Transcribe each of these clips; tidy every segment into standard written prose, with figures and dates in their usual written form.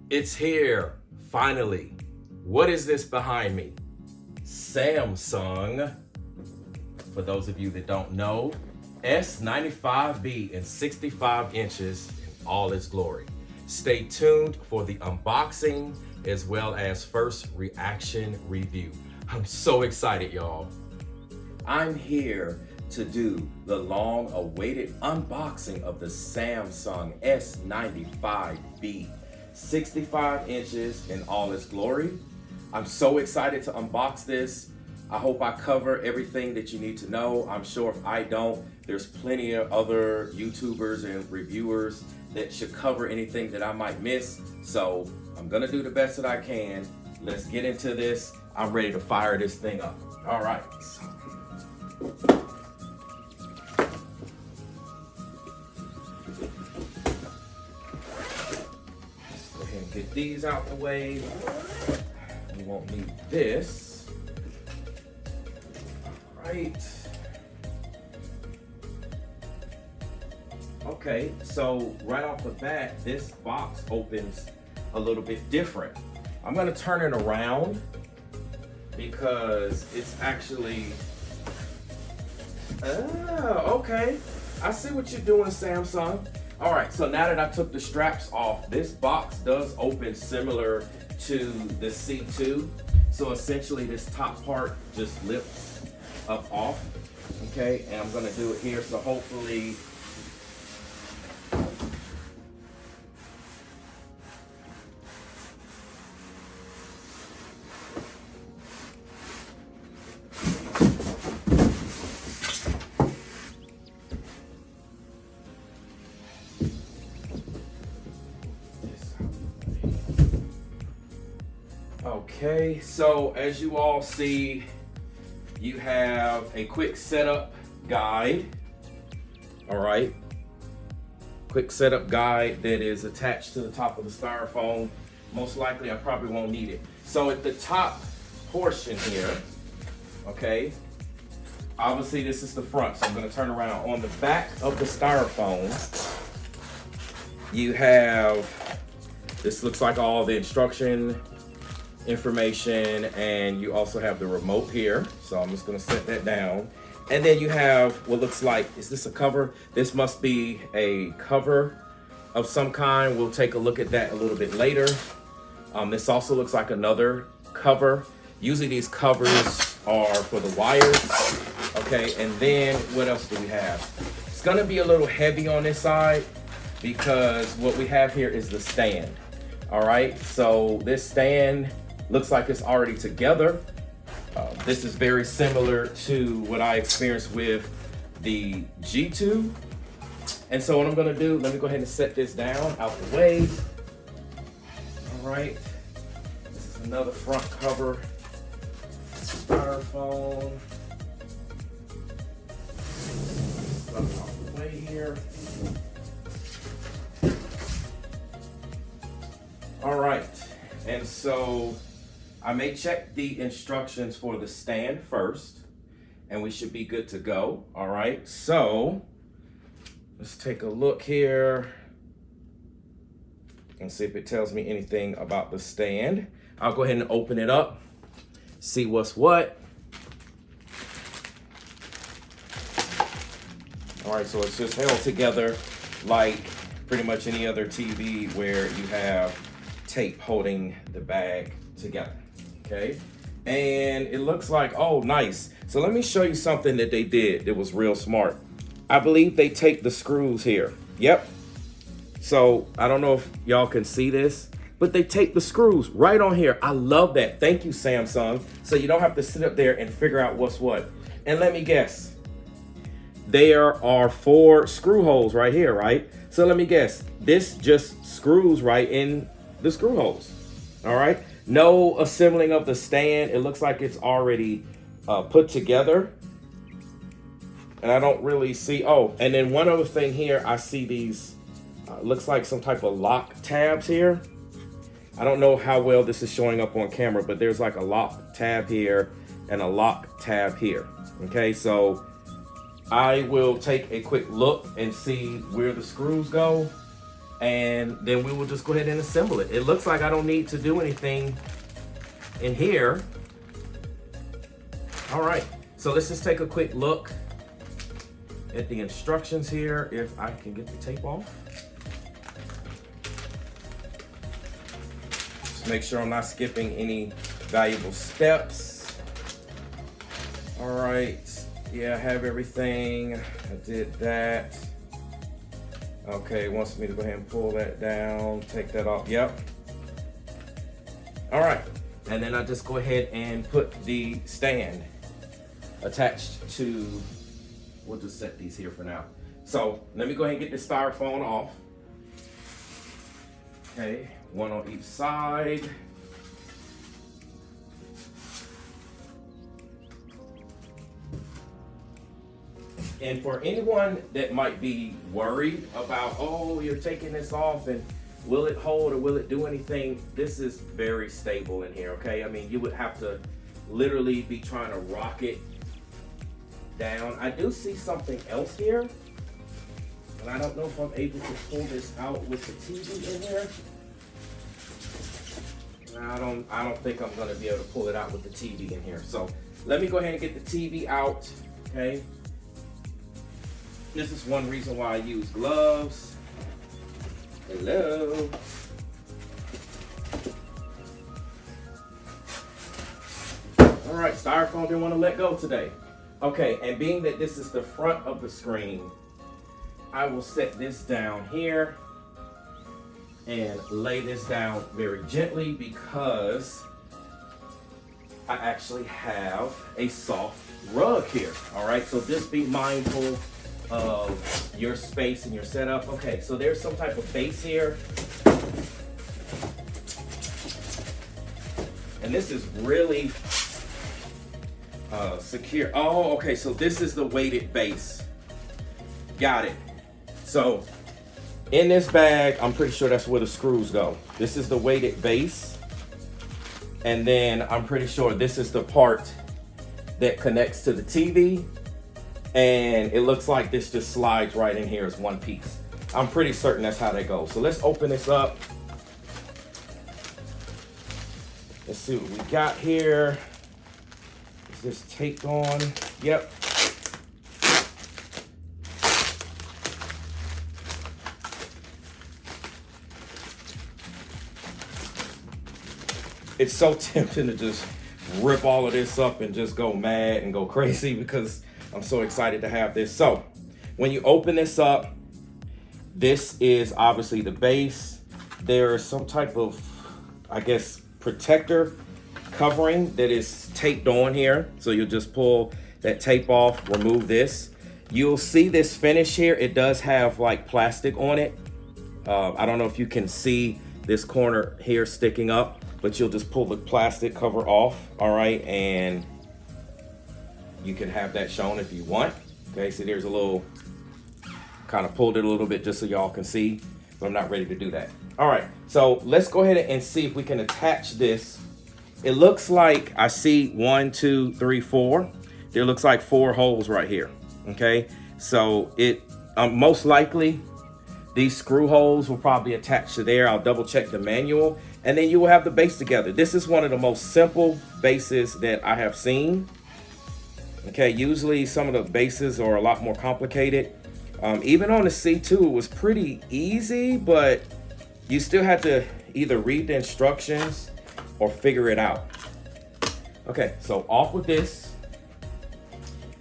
It's here, finally. What is this behind me? Samsung, for those of you that don't know, S95B in 65 inches in all its glory. Stay tuned for the unboxing as well as first reaction review. I'm so excited, y'all. I'm here to do the long-awaited unboxing of the Samsung S95B, 65 inches in all its glory. I'm so excited to unbox this. I hope I cover everything that you need to know. I'm sure if I don't, there's plenty of other YouTubers and reviewers that should cover anything that I might miss. So I'm gonna do the best that I can. Let's get into this. I'm ready to fire this thing up. All right. Get these out the way. We won't need this. All right. Okay, so right off the bat, this box opens a little bit different. I'm gonna turn it around because it's actually, okay. I see what you're doing, Samsung. All right, so now that I took the straps off, this box does open similar to the C2. So essentially this top part just lifts up off, okay? And I'm gonna do it here, so hopefully, okay, so as you all see, you have a quick setup guide. All right, quick setup guide that is attached to the top of the styrofoam. Most likely I probably won't need it. So at the top portion here, okay, obviously this is the front, so I'm gonna turn around. On the back of the styrofoam, you have, this looks like all the instruction information, and you also have the remote here. So I'm just gonna set that down. And then you have what looks like, is this a cover? This must be a cover of some kind. We'll take a look at that a little bit later. This also looks like another cover. Usually these covers are for the wires. Okay, and then what else do we have? It's gonna be a little heavy on this side because what we have here is the stand. All right, so this stand looks like it's already together. This is very similar to what I experienced with the G2. And so what I'm gonna do, let me go ahead and set this down out the way. All right, this is another front cover, styrofoam. Out the way here. All right, and so I may check the instructions for the stand first, and we should be good to go. All right, so let's take a look here and see if it tells me anything about the stand. I'll go ahead and open it up, see what's what. All right, so it's just held together like pretty much any other TV where you have tape holding the bag together, okay? And it looks like, oh, nice. So let me show you something that they did that was real smart. I believe they take the screws here. Yep. So I don't know if y'all can see this, but they take the screws right on here. I love that. Thank you, Samsung. So you don't have to sit up there and figure out what's what. And let me guess, there are 4 screw holes right here, right? So let me guess, this just screws right in the screw holes. All right, no assembling of the stand. It looks like it's already put together, and I don't really see, oh, and then one other thing here, I see these looks like some type of lock tabs here. I don't know how well this is showing up on camera, but there's like a lock tab here and a lock tab here. Okay, so I will take a quick look and see where the screws go. and then we will just go ahead and assemble it. It looks like I don't need to do anything in here. All right, so let's just take a quick look at the instructions here, if I can get the tape off. Just make sure I'm not skipping any valuable steps. All right, yeah, I have everything. I did that. Okay, wants me to go ahead and pull that down, take that off, yep. All right, and then I just go ahead and put the stand attached to, we'll just set these here for now. So let me go ahead and get the styrofoam off. Okay, one on each side. And for anyone that might be worried about, oh, you're taking this off and will it hold or will it do anything? This is very stable in here, okay? I mean, you would have to literally be trying to rock it down. I do see something else here, and I don't know if I'm able to pull this out with the TV in here. I don't think I'm gonna be able to pull it out with the TV in here. So let me go ahead and get the TV out, okay? This is one reason why I use gloves. Hello. All right, styrofoam didn't want to let go today. Okay, and being that this is the front of the screen, I will set this down here and lay this down very gently because I actually have a soft rug here. All right, so just be mindful of your space and your setup. Okay, so there's some type of base here. And this is really secure. Oh, okay, so this is the weighted base. Got it. So in this bag, I'm pretty sure that's where the screws go. This is the weighted base. And then I'm pretty sure this is the part that connects to the TV. And it looks like this just slides right in here as one piece. I'm pretty certain that's how that goes. So let's open this up. Let's see what we got here. Is this taped on? Yep. It's so tempting to just rip all of this up and just go mad and go crazy because I'm so excited to have this. So when you open this up, this is obviously the base. There's some type of, I guess, protector covering that is taped on here. So you'll just pull that tape off, remove this. You'll see this finish here. It does have like plastic on it. I don't know if you can see this corner here sticking up, but you'll just pull the plastic cover off, all right? And you can have that shown if you want. Okay, so there's a little, kind of pulled it a little bit just so y'all can see, but I'm not ready to do that. All right, so let's go ahead and see if we can attach this. It looks like I see 1, 2, 3, 4. There looks like 4 holes right here, okay? So it, most likely, these screw holes will probably attach to there. I'll double check the manual, and then you will have the base together. This is one of the most simple bases that I have seen. Okay, usually some of the bases are a lot more complicated. Even on the C2, it was pretty easy, but you still had to either read the instructions or figure it out. Okay, so off with this.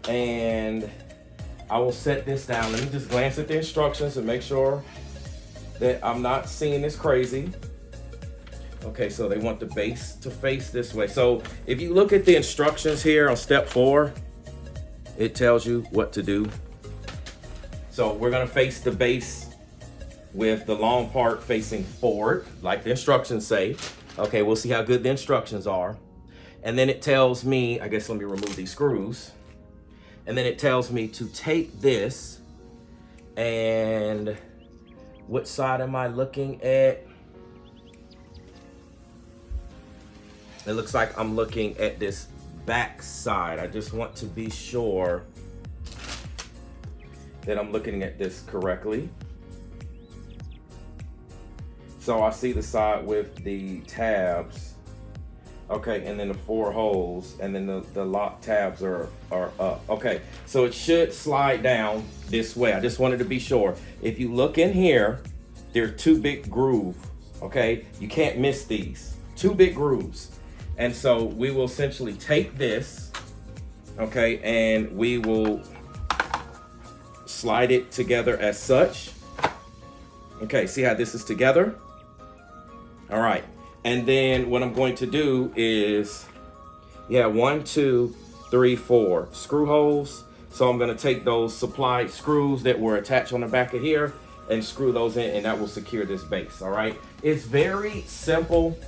And I will set this down. Let me just glance at the instructions and make sure that I'm not seeing this crazy. Okay, so they want the base to face this way. So if you look at the instructions here on step 4, it tells you what to do. So we're gonna face the base with the long part facing forward, like the instructions say. Okay, we'll see how good the instructions are. And then it tells me, I guess let me remove these screws. And then it tells me to take this, and what side am I looking at? It looks like I'm looking at this back side. I just want to be sure that I'm looking at this correctly. So I see the side with the tabs. Okay, and then the 4 holes, and then the lock tabs are up. Okay, so it should slide down this way. I just wanted to be sure. If you look in here, there are 2 big grooves, okay? You can't miss these, 2 big grooves. And so we will essentially take this, okay, and we will slide it together as such. Okay, see how this is together? All right. And then what I'm going to do is, 1, 2, 3, 4 screw holes. So I'm going to take those supplied screws that were attached on the back of here and screw those in, and that will secure this base. All right. It's very simple,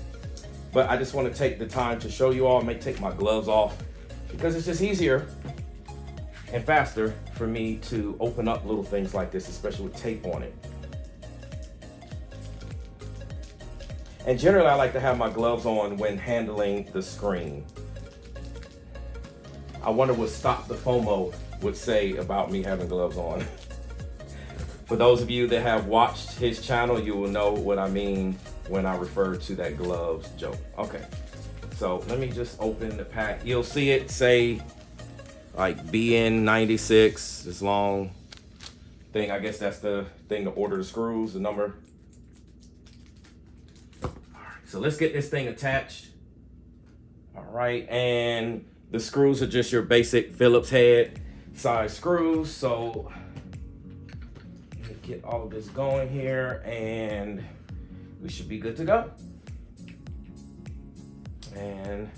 but I just want to take the time to show you all. I may take my gloves off because it's just easier and faster for me to open up little things like this, especially with tape on it. And generally, I like to have my gloves on when handling the screen. I wonder what Stop the FOMO would say about me having gloves on. For those of you that have watched his channel, you will know what I mean when I refer to that gloves joke. Okay, so let me just open the pack. You'll see it say like BN96, this long thing. I guess that's the thing to order the screws, the number. So let's get this thing attached. All right, and the screws are just your basic Phillips head size screws. So let me get all of this going here and we should be good to go. And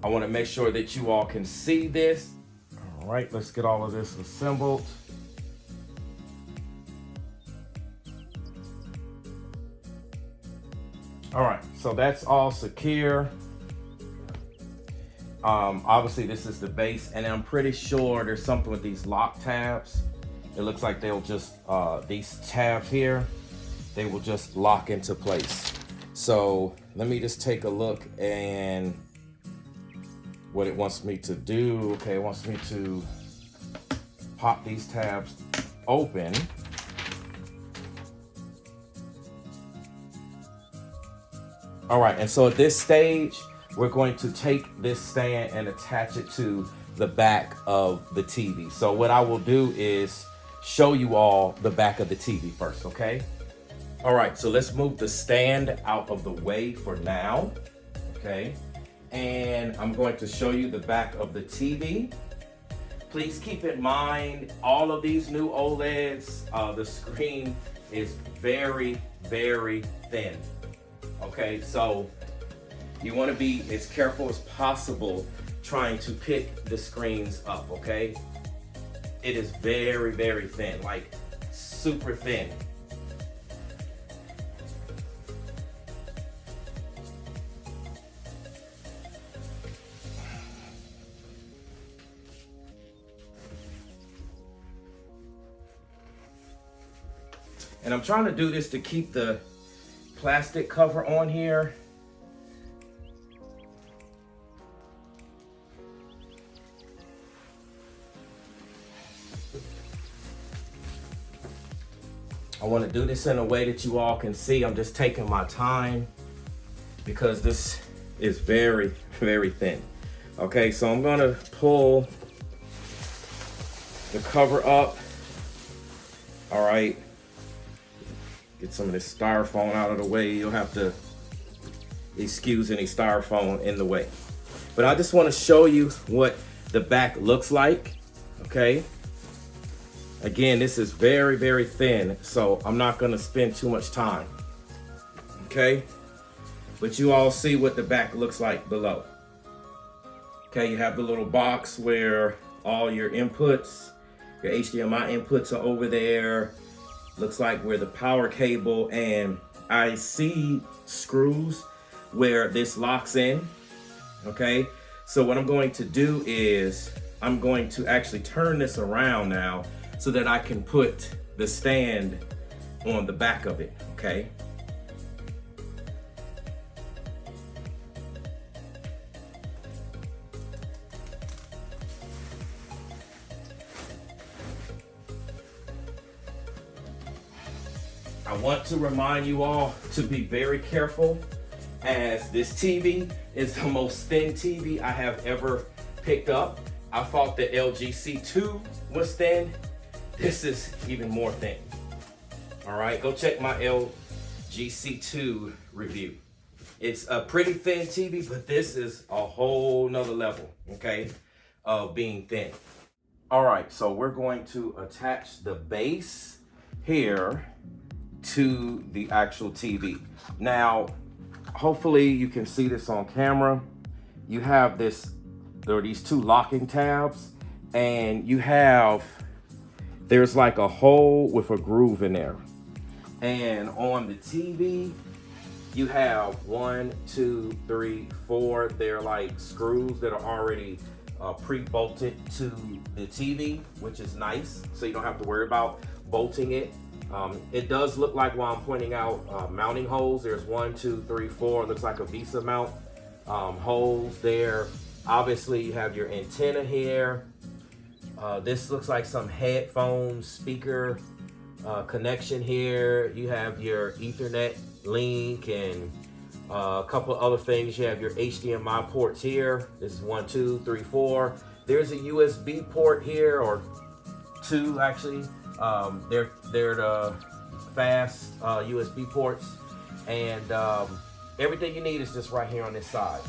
I want to make sure that you all can see this. All right, let's get all of this assembled. All right, so that's all secure. Obviously this is the base, and I'm pretty sure there's something with these lock tabs. It looks like they'll just, these tabs here, they will just lock into place. So let me just take a look and what it wants me to do. Okay, it wants me to pop these tabs open. All right, and so at this stage, we're going to take this stand and attach it to the back of the TV. So what I will do is show you all the back of the TV first, okay? All right, so let's move the stand out of the way for now, okay? And I'm going to show you the back of the TV. Please keep in mind, all of these new OLEDs, the screen is very, very thin. Okay, so you want to be as careful as possible trying to pick the screens up, okay? It is very, very thin, like super thin. And I'm trying to do this to keep the plastic cover on here. I want to do this in a way that you all can see. I'm just taking my time because this is very, very thin. Okay, so I'm gonna pull the cover up. All right. Get some of this styrofoam out of the way. You'll have to excuse any styrofoam in the way. But I just want to show you what the back looks like, okay? Again, this is very, very thin, so I'm not going to spend too much time, okay? But you all see what the back looks like below. Okay, you have the little box where all your inputs, your HDMI inputs are over there. Looks like where the power cable and IC screws where this locks in, okay? So what I'm going to do is I'm going to actually turn this around now so that I can put the stand on the back of it, okay? I want to remind you all to be very careful, as this TV is the most thin TV I have ever picked up. I thought the LG C2 was thin. This is even more thin. All right, go check my LG C2 review. It's a pretty thin TV, but this is a whole nother level, okay, of being thin. All right, so we're going to attach the base here to the actual TV. Now, hopefully you can see this on camera. You have there are these two locking tabs, and there's like a hole with a groove in there. And on the TV, you have 1, 2, 3, 4. They're like screws that are already pre-bolted to the TV, which is nice. So you don't have to worry about bolting it. It does look like, while I'm pointing out mounting holes, there's 1, 2, 3, 4. It looks like a Visa mount holes there. Obviously, you have your antenna here. This looks like some headphone speaker connection here. You have your Ethernet link and a couple of other things. You have your HDMI ports here. This is 1, 2, 3, 4. There's a USB port here, or 2 actually. They're the fast USB ports, and everything you need is just right here on this side.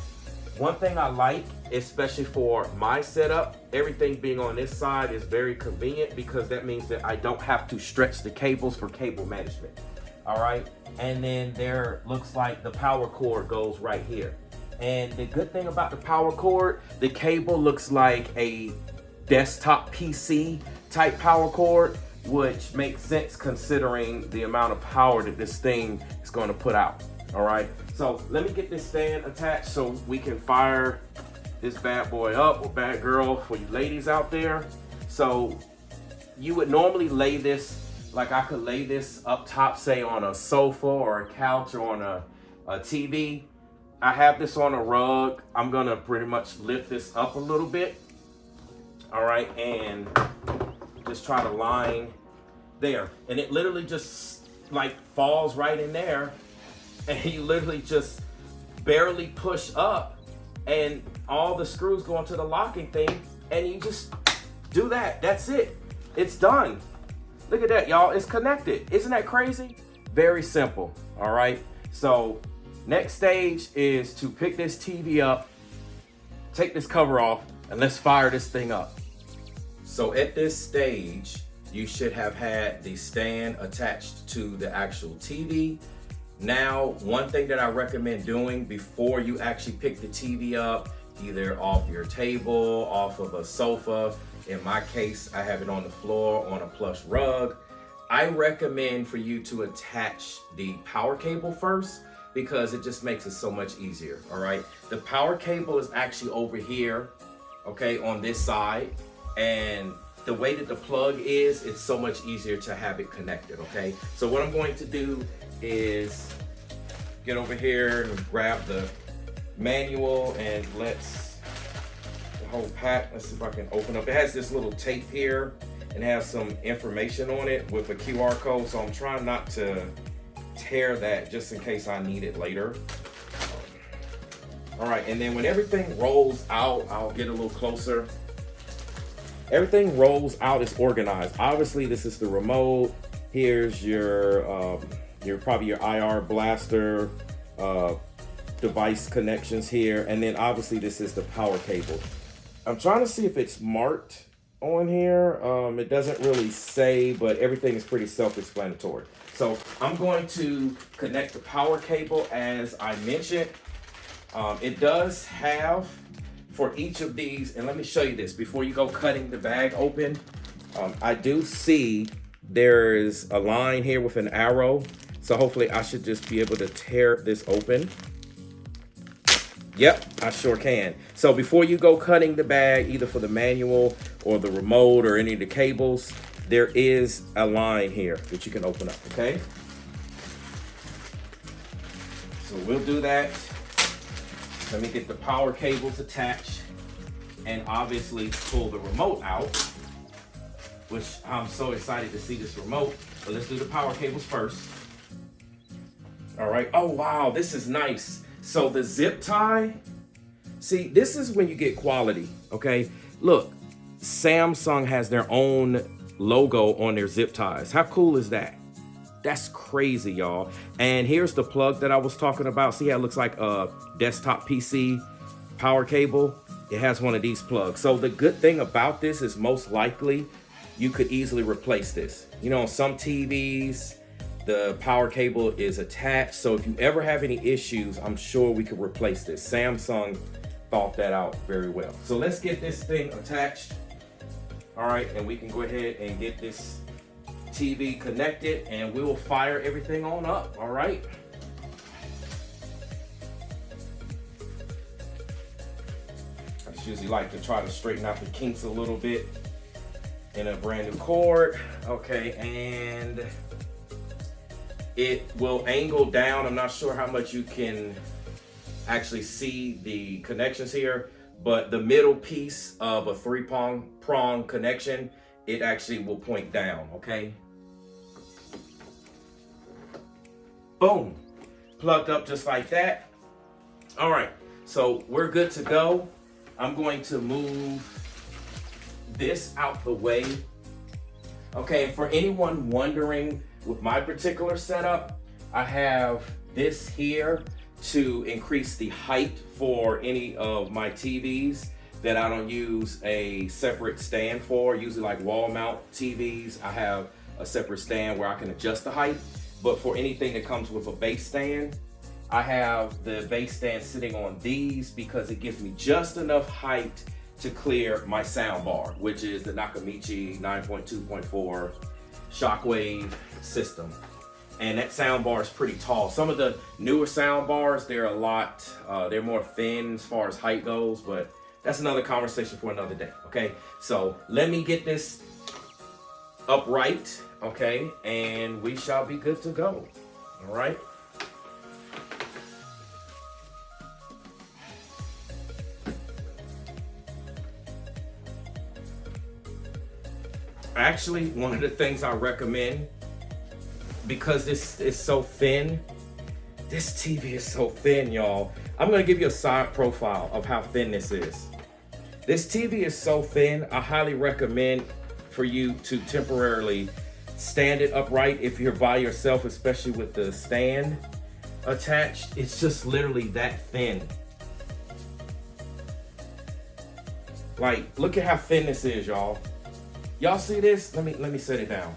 One thing I like, especially for my setup, everything being on this side is very convenient, because that means that I don't have to stretch the cables for cable management. All right, and then there looks like the power cord goes right here. And the good thing about the power cord, the cable looks like a desktop PC type power cord, which makes sense considering the amount of power that this thing is going to put out. All right, so let me get this stand attached so we can fire this bad boy up, or bad girl for you ladies out there. So you would normally lay this, like I could lay this up top, say on a sofa or a couch or on a TV. I have this on a rug. I'm gonna pretty much lift this up a little bit. All right, and just try to line there. And it literally just like falls right in there. And you literally just barely push up, and all the screws go into the locking thing, and you just do that. That's it. It's done. Look at that, y'all. It's connected. Isn't that crazy? Very simple. All right. So next stage is to pick this TV up, take this cover off, and let's fire this thing up. So at this stage, you should have had the stand attached to the actual TV. Now, one thing that I recommend doing before you actually pick the TV up, either off your table, off of a sofa, in my case, I have it on the floor on a plush rug, I recommend for you to attach the power cable first, because it just makes it so much easier, all right? The power cable is actually over here, okay, on this side, and the way that the plug is, it's so much easier to have it connected, okay? So what I'm going to do is get over here and grab the manual, and the whole pack, let's see if I can open up. It has this little tape here and has some information on it with a QR code, so I'm trying not to tear that just in case I need it later. All right, and then when everything rolls out, I'll get a little closer. Everything rolls out is organized. Obviously, this is the remote. Here's your probably your IR blaster device connections here, and then obviously this is the power cable. I'm trying to see if it's marked on here. It doesn't really say, but everything is pretty self-explanatory. So I'm going to connect the power cable as I mentioned. It does have, for each of these, and let me show you this before you go cutting the bag open. I do see there's a line here with an arrow, so hopefully I should just be able to tear this open. Yep, I sure can. So before you go cutting the bag, either for the manual or the remote or any of the cables, there is a line here that you can open up, okay? So we'll do that. Let me get the power cables attached and obviously pull the remote out, which I'm so excited to see this remote. But let's do the power cables first. All right. Oh, wow. This is nice. So the zip tie, see, this is when you get quality. Okay. Look, Samsung has their own logo on their zip ties. How cool is that? That's crazy, y'all. And here's the plug that I was talking about. See how it looks like a desktop PC power cable? It has one of these plugs. So the good thing about this is most likely you could easily replace this. You know, on some TVs, the power cable is attached. So if you ever have any issues, I'm sure we could replace this. Samsung thought that out very well. So let's get this thing attached. All right, and we can go ahead and get this TV connected and we will fire everything on up. All right. I just usually like to try to straighten out the kinks a little bit in a brand new cord. Okay, and it will angle down. I'm not sure how much you can actually see the connections here, but the middle piece of a three-prong connection, it actually will point down, okay? Boom, plugged up just like that. All right, so we're good to go. I'm going to move this out the way. Okay, for anyone wondering, with my particular setup, I have this here to increase the height for any of my TVs that I don't use a separate stand for. Usually like wall mount TVs, I have a separate stand where I can adjust the height. But for anything that comes with a base stand, I have the base stand sitting on these because it gives me just enough height to clear my sound bar, which is the Nakamichi 9.2.4 Shockwave system. And that sound bar is pretty tall. Some of the newer sound bars, they're they're more thin as far as height goes, but that's another conversation for another day, okay? So let me get this upright, okay? And we shall be good to go, all right? Actually, one of the things I recommend, because this is so thin, this TV is so thin, y'all. I'm gonna give you a side profile of how thin this is. This TV is so thin, I highly recommend for you to temporarily stand it upright if you're by yourself, especially with the stand attached. It's just literally that thin. Like, look at how thin this is, y'all. Y'all see this? Let me set it down.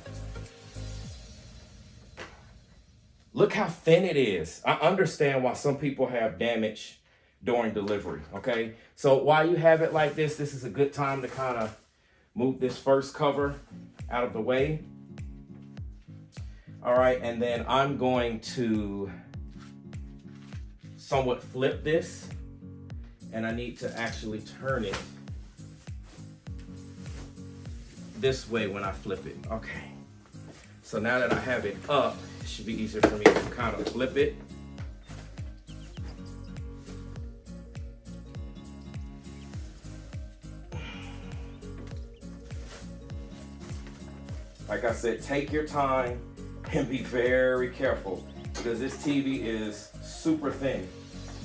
Look how thin it is. I understand why some people have damage during delivery, okay? So while you have it like this is a good time to kind of move this first cover out of the way. All right, and then I'm going to somewhat flip this, and I need to actually turn it this way when I flip it. Okay, so now that I have it up, it should be easier for me to kind of flip it. Like I said, take your time and be very careful because this TV is super thin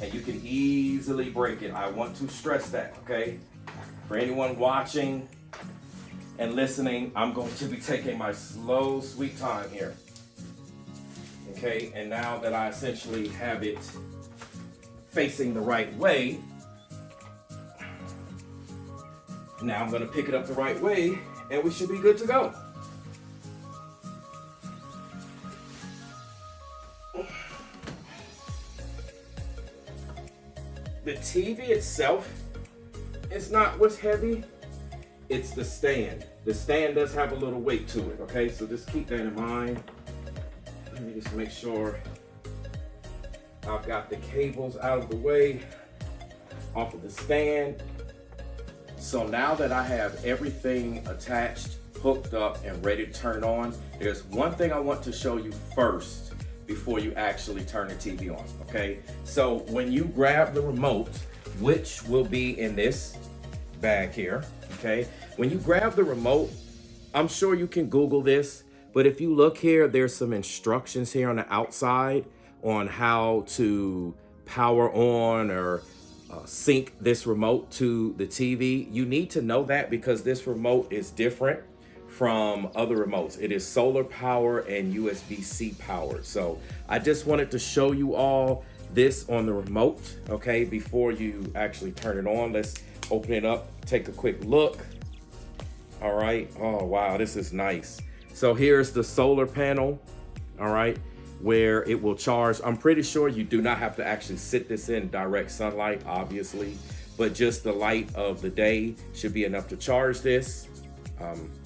and you can easily break it. I want to stress that, okay? For anyone watching and listening, I'm going to be taking my slow, sweet time here. Okay, and now that I essentially have it facing the right way, now I'm gonna pick it up the right way and we should be good to go. The TV itself is not what's heavy, it's the stand. The stand does have a little weight to it, okay? So just keep that in mind. Let me just make sure I've got the cables out of the way off of the stand. So now that I have everything attached, hooked up, and ready to turn on, there's one thing I want to show you first before you actually turn the TV on, okay? So when you grab the remote, which will be in this bag here, okay? When you grab the remote, I'm sure you can Google this, but if you look here, there's some instructions here on the outside on how to power on or sync this remote to the TV. You need to know that because this remote is different from other remotes. It is solar power and USB-C powered. So I just wanted to show you all this on the remote, okay, before you actually turn it on. Let's open it up, take a quick look. All right, oh wow, this is nice. So here's the solar panel, all right, where it will charge. I'm pretty sure you do not have to actually sit this in direct sunlight, obviously, but just the light of the day should be enough to charge this.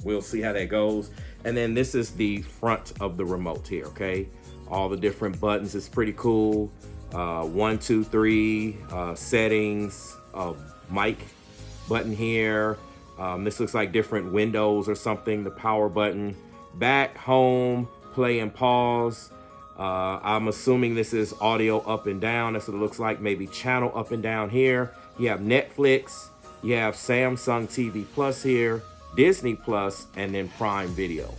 We'll see how that goes. And then this is the front of the remote here, okay? All the different buttons, it's pretty cool. 1, 2, 3, settings, mic button here. This looks like different windows or something, the power button. Back, home, play and pause. I'm assuming this is audio up and down. That's what it looks like, maybe channel up and down here. You have Netflix, you have Samsung TV Plus here, Disney Plus, and then Prime Video.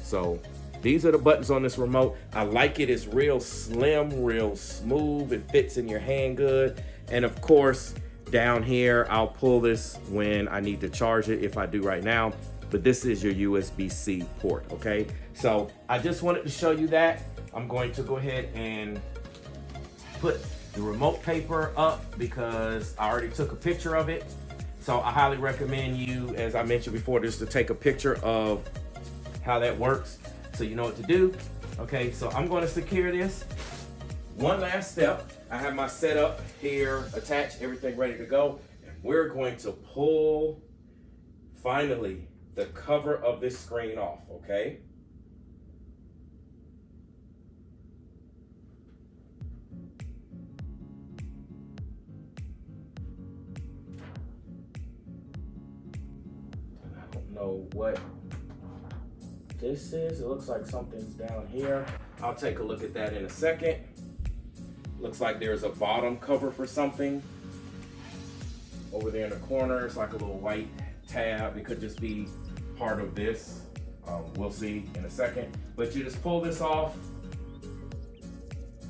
So these are the buttons on this remote. I like it. It's real slim, real smooth. It fits in your hand good. And of course, down here, I'll pull this when I need to charge it, if I do right now. But this is your USB-C port, okay? So I just wanted to show you that. I'm going to go ahead and put the remote paper up because I already took a picture of it. So I highly recommend you, as I mentioned before, just to take a picture of how that works so you know what to do. Okay, so I'm going to secure this. One last step. I have my setup here attached, everything ready to go. And we're going to pull, finally, the cover of this screen off, okay? I don't know what this is. It looks like something's down here. I'll take a look at that in a second. Looks like there's a bottom cover for something over there in the corner. It's like a little white tab. It could just be part of this. We'll see in a second. But you just pull this off.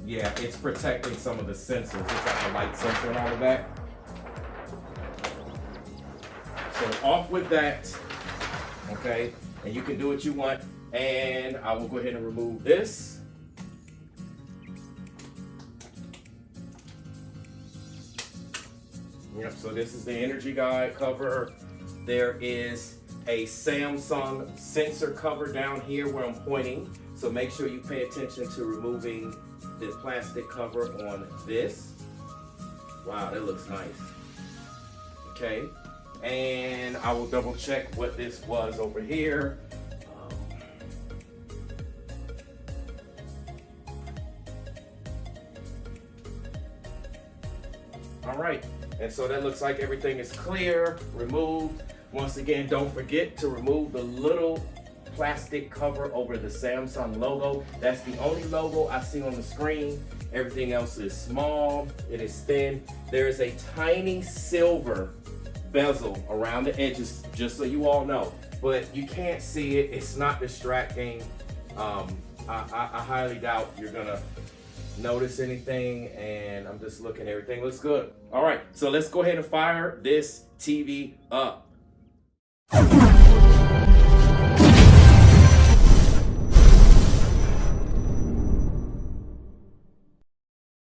Yeah, it's protecting some of the sensors. It's like a light sensor and all of that. So off with that, okay? And you can do what you want. And I will go ahead and remove this. Yep, so this is the energy guide cover. There is a Samsung sensor cover down here where I'm pointing. So make sure you pay attention to removing the plastic cover on this. Wow, that looks nice. Okay, and I will double check what this was over here. All right. And so that looks like everything is clear, removed. Once again, don't forget to remove the little plastic cover over the Samsung logo. That's the only logo I see on the screen. Everything else is small, it is thin. There is a tiny silver bezel around the edges, just so you all know. But you can't see it, it's not distracting. I highly doubt you're gonna notice anything, and I'm just looking, everything looks good. All right, so let's go ahead and fire this TV up.